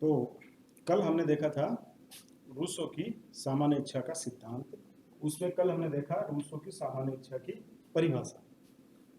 तो कल हमने देखा था रूसो की सामान्य इच्छा का सिद्धांत। उसमें कल हमने देखा रूसो की सामान्य इच्छा की परिभाषा।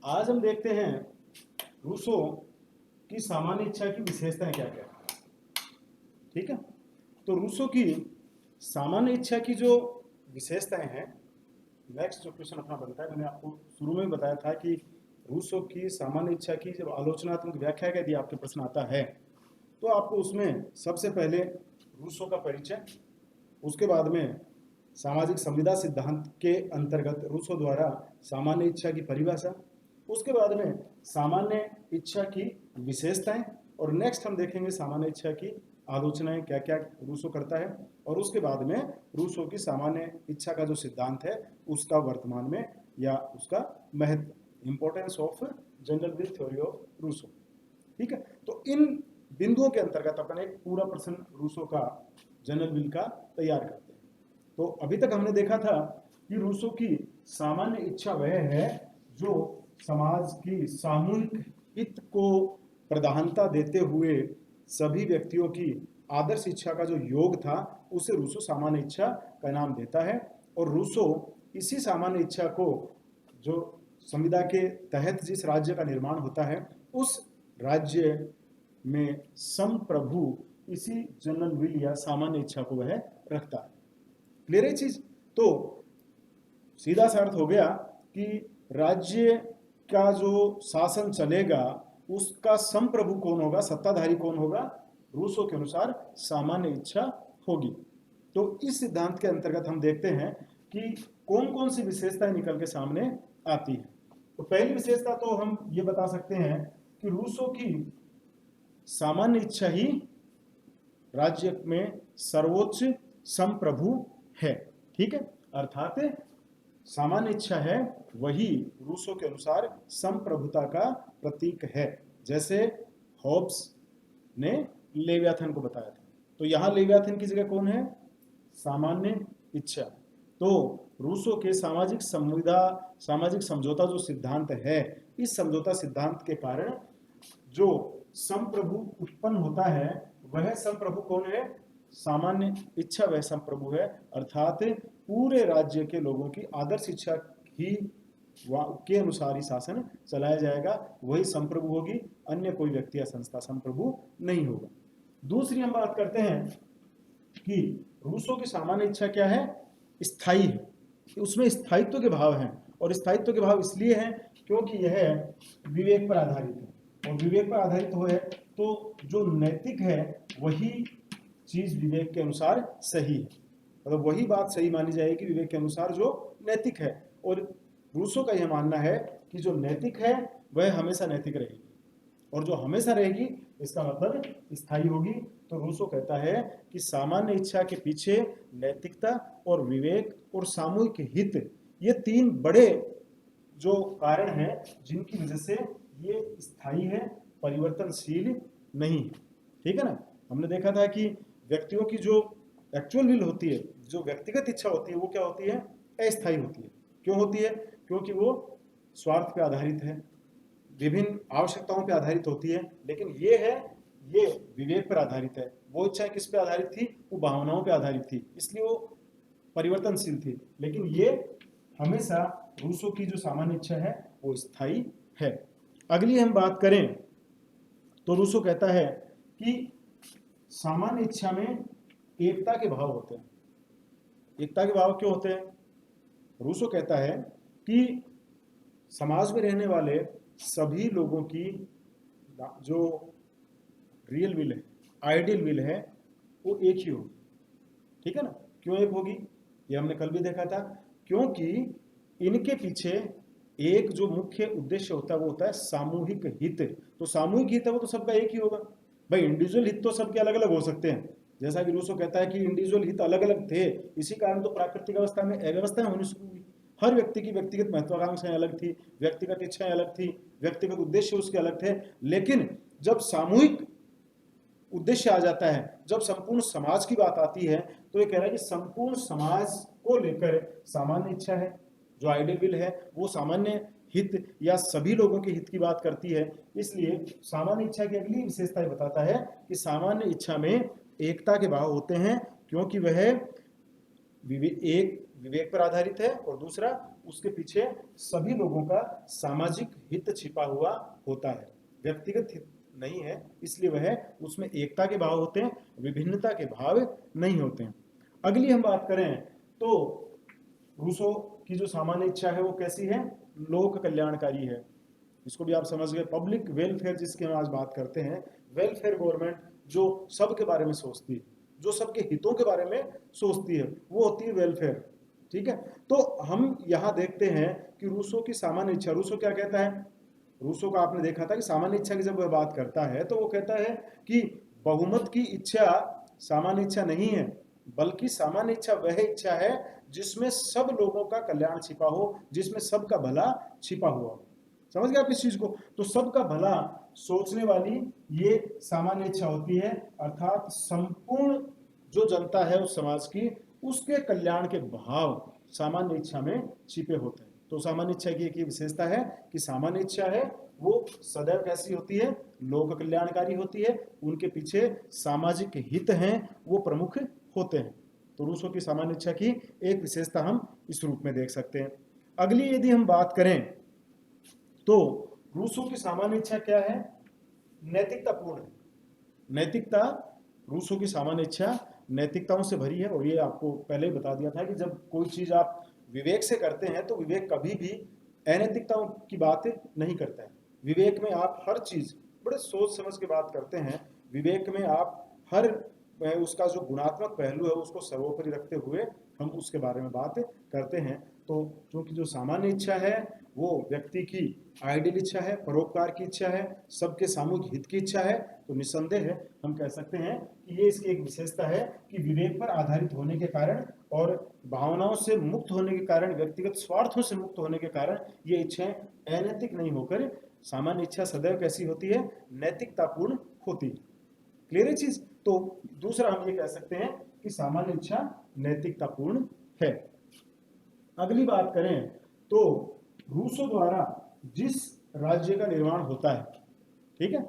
आज हम देखते हैं रूसो की सामान्य इच्छा की विशेषताएं क्या क्या है। ठीक है, तो रूसो की सामान्य इच्छा की जो विशेषताएं हैं, नेक्स्ट जो क्वेश्चन अपना बनता है, मैंने आपको शुरू में बताया था कि रूसो की सामान्य इच्छा की जब आलोचनात्मक व्याख्या यदि आपके प्रश्न आता है तो आपको उसमें सबसे पहले रूसो का परिचय, उसके बाद में सामाजिक संविदा सिद्धांत के अंतर्गत रूसो द्वारा सामान्य इच्छा की परिभाषा, उसके बाद में सामान्य इच्छा की विशेषताएं, और नेक्स्ट हम देखेंगे सामान्य इच्छा की आलोचनाएं क्या क्या रूसो करता है, और उसके बाद में रूसो की सामान्य इच्छा का जो सिद्धांत है उसका वर्तमान में या उसका महत्व, importance of general will theory of Rousseau. ठीक है, तो इन बिंदुओं के अंतर्गत अपन एक पूरा प्रश्न रूसो का जनरल विल का तैयार करते हैं। तो अभी तक हमने देखा था कि रूसो की सामान्य इच्छा वह है जो समाज की सामूहिक हित को प्रधानता देते हुए सभी व्यक्तियों की आदर्श इच्छा का जो योग था उसे रूसो सामान्य इच्छा का नाम देता है। और रूसो इसी सामान्य इच्छा को जो संविदा के तहत जिस राज्य का निर्माण होता है उस राज्य में संप्रभु इसी जनरल विल या सामान्य इच्छा को वह रखता है। क्लियर है चीज? तो सीधा सा अर्थ हो गया कि राज्य का जो शासन चलेगा उसका संप्रभु कौन होगा, सत्ताधारी कौन होगा, रूसो के अनुसार सामान्य इच्छा होगी। तो इस सिद्धांत के अंतर्गत हम देखते हैं कि कौन कौन सी विशेषताएं निकल के सामने आती है। तो पहली विशेषता तो हम ये बता सकते हैं कि रूसो की सामान्य इच्छा ही राज्य में सर्वोच्च संप्रभु है। ठीक है, अर्थात सामान्य इच्छा है वही रूसो के अनुसार संप्रभुता का प्रतीक है, जैसे हॉब्स ने लेवियाथन को बताया था। तो यहां लेवियाथन की जगह कौन है? सामान्य इच्छा। तो रूसो के सामाजिक संविदा, सामाजिक समझौता जो सिद्धांत है, इस समझौता सिद्धांत के कारण जो संप्रभु उत्पन्न होता है वह संप्रभु कौन है? सामान्य इच्छा वह संप्रभु है, अर्थात पूरे राज्य के लोगों की आदर्श इच्छा ही के अनुसार ही शासन चलाया जाएगा, वही संप्रभु होगी, अन्य कोई व्यक्ति या संस्था संप्रभु नहीं होगा। दूसरी हम बात करते हैं कि रूसो की सामान्य इच्छा क्या है? स्थायी है, उसमें स्थायित्व के भाव हैं, और स्थायित्व के भाव इसलिए हैं क्योंकि यह विवेक पर आधारित है, और विवेक पर आधारित हो है तो जो नैतिक है वही चीज विवेक के अनुसार सही है, मतलब वही बात सही मानी जाएगी विवेक के अनुसार जो नैतिक है। और रूसो का यह मानना है कि जो नैतिक है वह हमेशा नैतिक रहेगी, और जो हमेशा रहेगी इसका मतलब स्थायी होगी। तो रूसो कहता है कि सामान्य इच्छा के पीछे नैतिकता और विवेक और सामूहिक हित, ये तीन बड़े जो कारण हैं जिनकी वजह से ये स्थायी है, परिवर्तनशील नहीं है। ठीक है ना, हमने देखा था कि व्यक्तियों की जो एक्चुअल विल होती है, जो व्यक्तिगत इच्छा होती है, वो क्या होती है? अस्थायी होती है। क्यों होती है? क्योंकि वो स्वार्थ पे आधारित है, विभिन्न आवश्यकताओं पे आधारित होती है। लेकिन ये विवेक पर आधारित है। वो इच्छाएं किस पे आधारित थी? वो भावनाओं पे आधारित थी, इसलिए वो परिवर्तनशील थी। लेकिन ये हमेशा रूसो की जो सामान्य इच्छा है वो स्थायी है। अगली हम बात करें तो रूसो कहता है कि सामान्य इच्छा में एकता के भाव होते हैं। एकता के भाव क्यों होते हैं? रूसो कहता है कि समाज में रहने वाले सभी लोगों की जो रियल विल है, आइडियल विल है, वो एक ही होगी। ठीक है ना, क्यों एक होगी? ये हमने कल भी देखा था, क्योंकि इनके पीछे एक जो मुख्य उद्देश्य होता है वो होता है सामूहिक हित। तो सामूहिक हित है वो तो सबका एक ही होगा भाई। इंडिविजुअल हित तो सबके अलग अलग हो सकते हैं, जैसा कि रूसो कहता है कि इंडिविजुअल हित अलग अलग थे, इसी कारण तो प्राकृतिक अवस्था में अव्यवस्थाएं होनी शुरू हुई। हर व्यक्ति की व्यक्तिगत महत्वाकांक्षाएं अलग थी, व्यक्तिगत इच्छाएं अलग थी, व्यक्तिगत उद्देश्य उसके अलग थे। लेकिन जब सामूहिक उद्देश्य आ जाता है, जब संपूर्ण समाज की बात आती है, तो ये कह रहा है कि संपूर्ण समाज को लेकर सामान्य इच्छा है, जो आइडियल विल है वो सामान्य हित या सभी लोगों के हित की बात करती है। इसलिए सामान्य इच्छा की अगली विशेषता ये बताता है कि सामान्य इच्छा में एकता के भाव होते हैं, क्योंकि वह एक विवेक पर आधारित है और दूसरा उसके पीछे सभी लोगों का सामाजिक हित छिपा हुआ होता है, व्यक्तिगत हित नहीं है। इसलिए वह उसमें एकता के भाव होते हैं, विभिन्नता के भाव नहीं होते हैं। अगली हम बात करें तो रूसो की जो सामान्य इच्छा है वो कैसी है? लोक कल्याणकारी है। इसको भी आप समझ गए, पब्लिक वेलफेयर जिसकी हम आज बात करते हैं, वेलफेयर गवर्नमेंट जो सबके बारे में सोचती है, जो सबके हितों के बारे में सोचती है, वो होती है वेलफेयर। ठीक है, तो हम यहाँ देखते हैं कि रूसो की सामान्य इच्छा, रूसो क्या कहता है? रूसो का आपने देखा था कि सामान्य इच्छा की जब वह बात करता है तो वो कहता है कि बहुमत की इच्छा सामान्य इच्छा नहीं है, बल्कि सामान्य इच्छा वह इच्छा है जिसमें सब लोगों का कल्याण छिपा हो, जिसमें सबका भला छिपा हुआ हो। समझ गए आप इस चीज को? तो सबका भला सोचने वाली ये सामान्य इच्छा होती है, अर्थात संपूर्ण जो जनता है उस समाज की, उसके कल्याण के भाव सामान्य इच्छा में छिपे होते हैं। तो सामान्य इच्छा की एक विशेषता है कि सामान्य इच्छा है वो सदैव कैसी होती है? लोक कल्याणकारी होती है, उनके पीछे सामाजिक हित हैं वो प्रमुख होते हैं। तो रूसो की सामान्य इच्छा की एक विशेषता हम इस रूप में देख सकते हैं। अगली यदि हम बात करें तो रूसो की सामान्य इच्छा क्या है? नैतिकतापूर्ण है। नैतिकता, रूसो की सामान्य इच्छा नैतिकताओं से भरी है। और ये आपको पहले ही बता दिया था कि जब कोई चीज आप विवेक से करते हैं तो विवेक कभी भी अनैतिकताओं की बात नहीं करता है। विवेक में आप हर चीज बड़े सोच समझ के बात करते हैं। विवेक में आप हर उसका जो गुणात्मक पहलू है उसको सर्वोपरि रखते हुए हम उसके बारे में बात करते हैं। तो क्योंकि जो सामान्य इच्छा है वो व्यक्ति की आइडियल इच्छा है, परोपकार की इच्छा है, सबके सामूहिक हित की इच्छा है, तो निस्संदेह है हम कह सकते हैं कि ये इसकी एक विशेषता है कि विवेक पर आधारित होने के कारण और भावनाओं से मुक्त होने के कारण, व्यक्तिगत स्वार्थों से मुक्त होने के कारण ये इच्छाएं अनैतिक नहीं होकर सामान्य इच्छा सदैव कैसी होती है? नैतिकतापूर्ण होती है। क्लियर है चीज? तो दूसरा हम ये कह सकते हैं कि सामान्य इच्छा नैतिकतापूर्ण है। अगली बात करें तो रूसो द्वारा जिस राज्य का निर्माण होता है, ठीक है,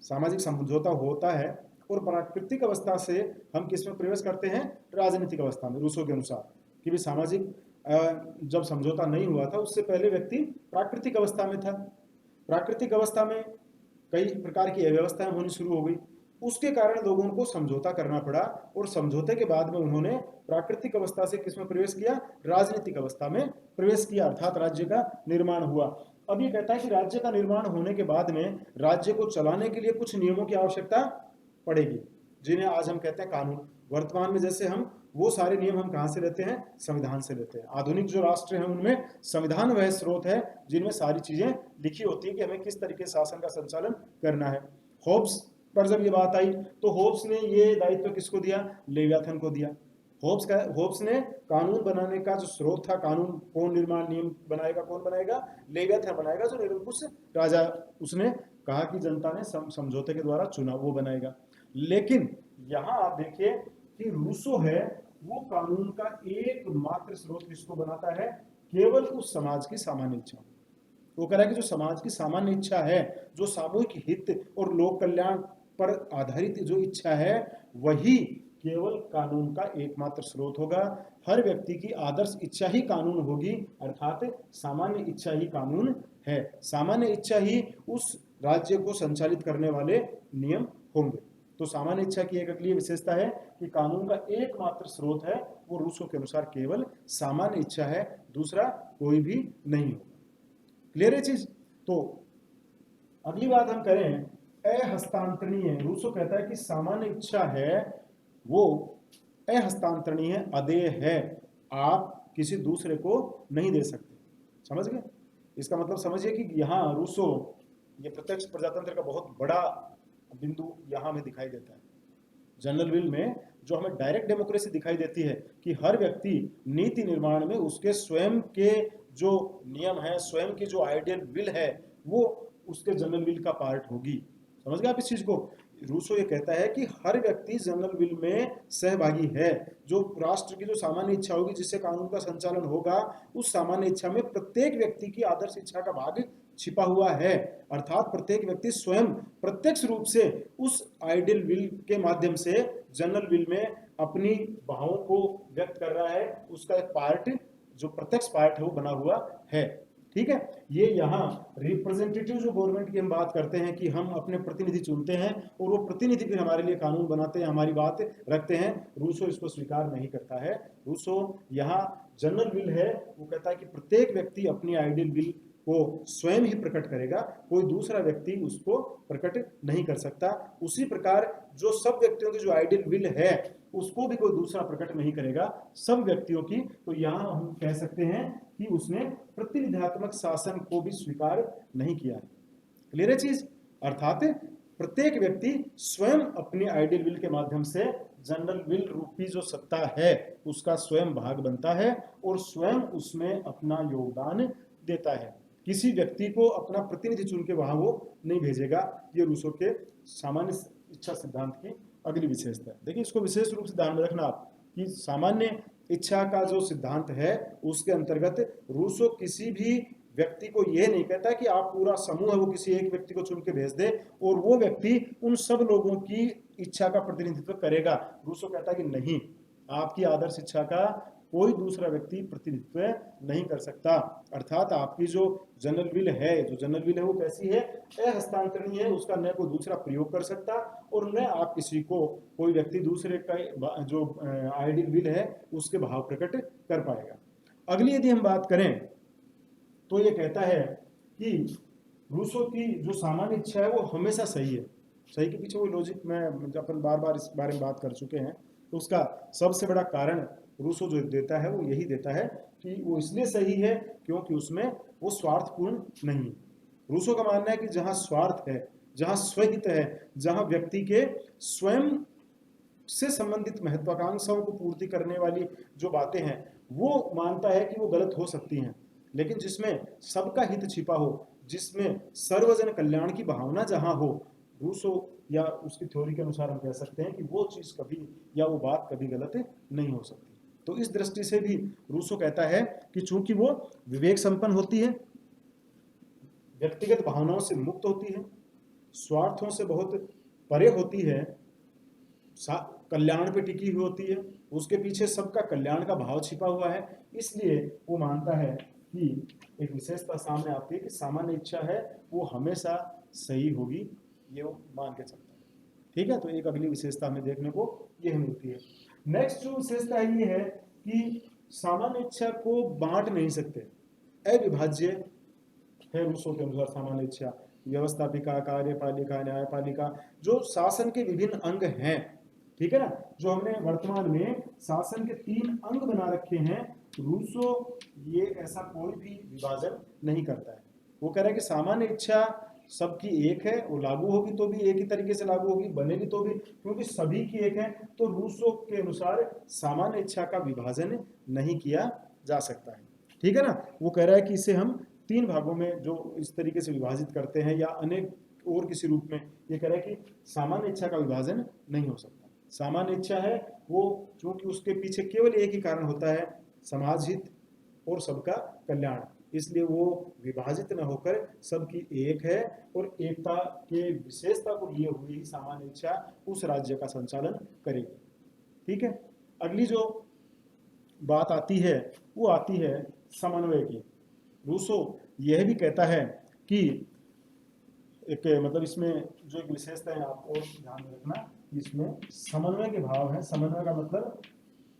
सामाजिक समझौता होता है और प्राकृतिक अवस्था से हम किस में प्रवेश करते हैं? राजनीतिक अवस्था में, रूसो के अनुसार कि भी सामाजिक जब समझौता नहीं हुआ था उससे पहले व्यक्ति प्राकृतिक अवस्था में था। प्राकृतिक अवस्था में कई प्रकार की अव्यवस्थाएं होनी शुरू हो गई, उसके कारण लोगों को समझौता करना पड़ा और समझौते के बाद में उन्होंने प्राकृतिक अवस्था से किसमें प्रवेश किया? राजनीतिक अवस्था में प्रवेश किया, अर्थात राज्य का निर्माण हुआ। अब ये कहता है कि राज्य का निर्माण होने के बाद में राज्य को चलाने के लिए कुछ नियमों की आवश्यकता पड़ेगी, जिन्हें आज हम कहते हैं कानून। वर्तमान में जैसे हम वो सारे नियम हम कहां से लेते हैं? संविधान से लेते हैं। आधुनिक जो राष्ट्र हैं उनमें संविधान वह स्रोत है जिनमें सारी चीजें लिखी होती है कि हमें किस तरीके से शासन का संचालन करना है। होब्स पर जब ये बात आई तो होब्स ने ये दायित्व किसको दिया? लेवियाथन को दिया। होब्स ने कानून बनाने का जो स्रोत था, कानून कौन निर्माण नियम बनाएगा, कौन बनाएगा? लेवियाथन बनाएगा, जो निरंकुश राजा, उसने कहा कि जनता ने समझौते के द्वारा चुना, वो बनाएगा। लेकिन यहां आप देखिए कि रूसो है वो कानून का एकमात्र स्रोत किसको बनाता है? केवल उस समाज की सामान्य इच्छा। वो कह रहा है कि जो समाज की सामान्य इच्छा है, जो सामूहिक हित और लोक कल्याण पर आधारित जो इच्छा है, वही केवल कानून का एकमात्र स्रोत होगा। हर व्यक्ति की आदर्श इच्छा ही कानून होगी, अर्थात सामान्य इच्छा ही कानून है। सामान्य इच्छा ही उस राज्य को संचालित करने वाले नियम होंगे। तो सामान्य इच्छा की एक अगली विशेषता है कि कानून का एकमात्र स्रोत है वो रूसो के अनुसार केवल सामान्य इच्छा है, दूसरा कोई भी नहीं होगा। क्लियर है चीज? तो अगली बात हम करें अहस्तांतरणीय। रूसो कहता है कि सामान्य इच्छा है वो अहस्तांतरणीय है, अदेय है, आप किसी दूसरे को नहीं दे सकते। समझ गए? इसका मतलब समझिए कि यहाँ रूसो ये प्रत्यक्ष प्रजातंत्र का बहुत बड़ा बिंदु यहाँ में दिखाई देता है। जनरल विल में जो हमें डायरेक्ट डेमोक्रेसी दिखाई देती है कि हर व्यक्ति नीति निर्माण में उसके स्वयं के जो नियम है, स्वयं की जो आइडियल विल है, वो उसके जनरल विल का पार्ट होगी। समझ गए आप इस चीज को? रूसो ये कहता है कि हर व्यक्ति जनरल विल में सहभागी है। जो राष्ट्र की जो सामान्य इच्छा होगी, जिससे कानून का संचालन होगा, उस सामान्य इच्छा में प्रत्येक व्यक्ति की आदर्श इच्छा का भाग छिपा हुआ है। अर्थात प्रत्येक व्यक्ति स्वयं प्रत्यक्ष रूप से उस आइडियल विल के माध्यम से जनरल विल में अपनी भावों को व्यक्त कर रहा है। उसका एक पार्ट, जो प्रत्यक्ष पार्ट है, वो बना हुआ है। ठीक है, ये यहाँ रिप्रेजेंटेटिव जो गवर्नमेंट की हम बात करते हैं कि हम अपने प्रतिनिधि चुनते हैं और वो प्रतिनिधि फिर हमारे लिए कानून बनाते हैं, हमारी बात रखते हैं, रूसो इसको स्वीकार नहीं करता है। रूसो यहाँ जनरल विल है, वो कहता है कि प्रत्येक व्यक्ति अपनी आइडियल विल को स्वयं ही प्रकट करेगा, कोई दूसरा व्यक्ति उसको प्रकट नहीं कर सकता। उसी प्रकार जो सब व्यक्तियों की जो आइडियल विल है उसको भी कोई दूसरा प्रकट नहीं करेगा, सब व्यक्तियों की। तो यहाँ हम कह सकते हैं कि उसने प्रतिनिधात्मक शासन को भी स्वीकार नहीं किया। क्लियर है चीज? अर्थात प्रत्येक व्यक्ति स्वयं अपनी आइडियल विल के माध्यम से जनरल विल रूपी जो सत्ता है उसका स्वयं भाग बनता है और स्वयं उसमें अपना योगदान देता है। किसी व्यक्ति को अपना प्रतिनिधि चुन के वहां वो नहीं भेजेगा। ये रूसो के सामान्य इच्छा सिद्धांत की अगली विशेषता है। देखिए, इसको विशेष रूप से ध्यान में रखना आप कि सामान्य इच्छा का जो सिद्धांत है उसके अंतर्गत रूसो किसी भी व्यक्ति को यह नहीं कहता कि आप पूरा समूह है वो किसी एक व्यक्ति को चुन के भेज दे और वो व्यक्ति उन सब लोगों की इच्छा का प्रतिनिधित्व करेगा। रूसो कहता है कि नहीं, आपकी आदर्श इच्छा का कोई दूसरा व्यक्ति प्रतिनिधित्व नहीं कर सकता। अर्थात आपकी जो जनरल विल है वो कैसी है? अहस्तांतरणीय है, उसका न कोई दूसरा प्रयोग कर सकता और न आप किसी को, कोई व्यक्ति दूसरे का जो आइडियल विल है उसके भाव प्रकट कर पाएगा। अगली यदि हम बात करें तो ये कहता है कि रूसो की जो सामान्य इच्छा है वो हमेशा सही है। सही के पीछे वो लॉजिक में अपन बार बार इस बारे में बात कर चुके हैं। तो उसका सबसे बड़ा कारण रूसो जो देता है वो यही देता है कि वो इसलिए सही है क्योंकि उसमें वो स्वार्थपूर्ण नहीं। रूसो का मानना है कि जहां स्वार्थ है, जहां स्वहित है, जहां व्यक्ति के स्वयं से संबंधित महत्वाकांक्षाओं को पूर्ति करने वाली जो बातें हैं वो मानता है कि वो गलत हो सकती हैं, लेकिन जिसमें सबका हित छिपा हो, जिसमें सर्वजन कल्याण की भावना जहां हो, रूसो या उसकी थ्योरी के अनुसार हम कह सकते हैं कि वो चीज कभी या वो बात कभी गलत नहीं हो सकती। तो इस दृष्टि से भी रूसो कहता है कि चूंकि वो विवेक संपन्न होती है, व्यक्तिगत भावनाओं से मुक्त होती है, स्वार्थों से बहुत परे होती है, कल्याण पे टिकी हुई होती है, उसके पीछे सबका कल्याण का भाव छिपा हुआ है, इसलिए वो मानता है कि एक विशेषता सामने आती है कि सामान्य इच्छा है वो हमेशा सही होगी, ये वो मान के चलता है। ठीक है, तो एक अगली विशेषता हमें देखने को यह मिलती है। नेक्स्ट जो विशेषता ये है कि सामान्य इच्छा को बांट नहीं सकते, अविभाज्य है रूसो के अनुसार सामान्य इच्छा। व्यवस्थापिका, कार्यपालिका, न्यायपालिका, जो शासन के विभिन्न अंग हैं, ठीक है ना, जो हमने वर्तमान में शासन के 3 अंग बना रखे हैं, रूसो ये ऐसा कोई भी विभाजन नहीं करता है। वो कह रहा है कि सामान्य इच्छा सबकी एक है, वो लागू होगी तो भी एक ही तरीके से लागू होगी, बनेगी तो भी, क्योंकि सभी की एक है। तो रूसो के अनुसार सामान्य इच्छा का विभाजन नहीं किया जा सकता है। ठीक है ना, वो कह रहा है कि इसे हम 3 भागों में जो इस तरीके से विभाजित करते हैं या अनेक और किसी रूप में, ये कह रहा है कि सामान्य इच्छा का विभाजन नहीं हो सकता। सामान्य इच्छा है वो क्योंकि उसके पीछे केवल एक ही कारण होता है, समाज हित और सबका कल्याण, इसलिए वो विभाजित न होकर सबकी एक है और एकता के विशेषता को लिए हुए ही सामान्य इच्छा उस राज्य का संचालन करेगी। ठीक है, अगली जो बात आती है वो आती है समन्वय की। रूसो यह भी कहता है कि एक मतलब इसमें जो एक विशेषता है आप और ध्यान में रखना, इसमें समन्वय के भाव है। समन्वय का मतलब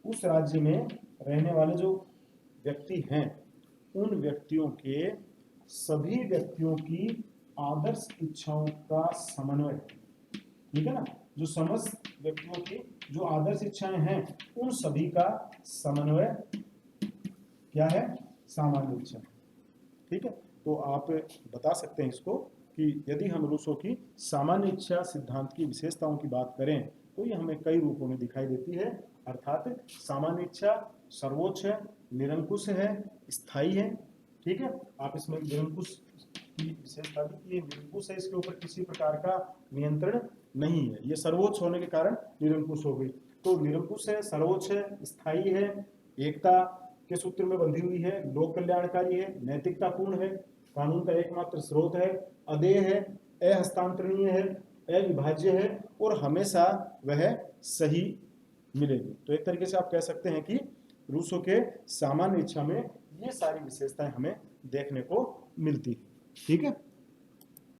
उस राज्य में रहने वाले जो व्यक्ति हैं उन व्यक्तियों के सभी व्यक्तियों की आदर्श इच्छाओं का समन्वय। ठीक है ना, जो समस्त व्यक्तियों की जो आदर्श इच्छाएं हैं उन सभी का समन्वय क्या है? सामान्य इच्छा। ठीक है, तो आप बता सकते हैं इसको कि यदि हम रूसो की सामान्य इच्छा सिद्धांत की विशेषताओं की बात करें तो ये हमें कई रूपों में दिखाई देती है। अर्थात सामान्य इच्छा सर्वोच्च है, निरंकुश है, स्थायी है। ठीक है, आप इसमें निरंकुश की विशेषता भी की, निरंकुश है, इसके ऊपर किसी प्रकार का नियंत्रण नहीं है, ये सर्वोच्च होने के कारण निरंकुश हो गई। तो निरंकुश है, सर्वोच्च है, स्थायी है, एकता के सूत्र में बंधी हुई है, लोक कल्याणकारी है, नैतिकतापूर्ण है, कानून का एकमात्र स्रोत है, अदेय है, अहस्तांतरणीय है, अविभाज्य है और हमेशा वह सही मिलेगी। तो एक तरीके से आप कह सकते हैं कि रूसो के सामान्य इच्छा में ये सारी विशेषताएं हमें देखने को मिलती है। ठीक है।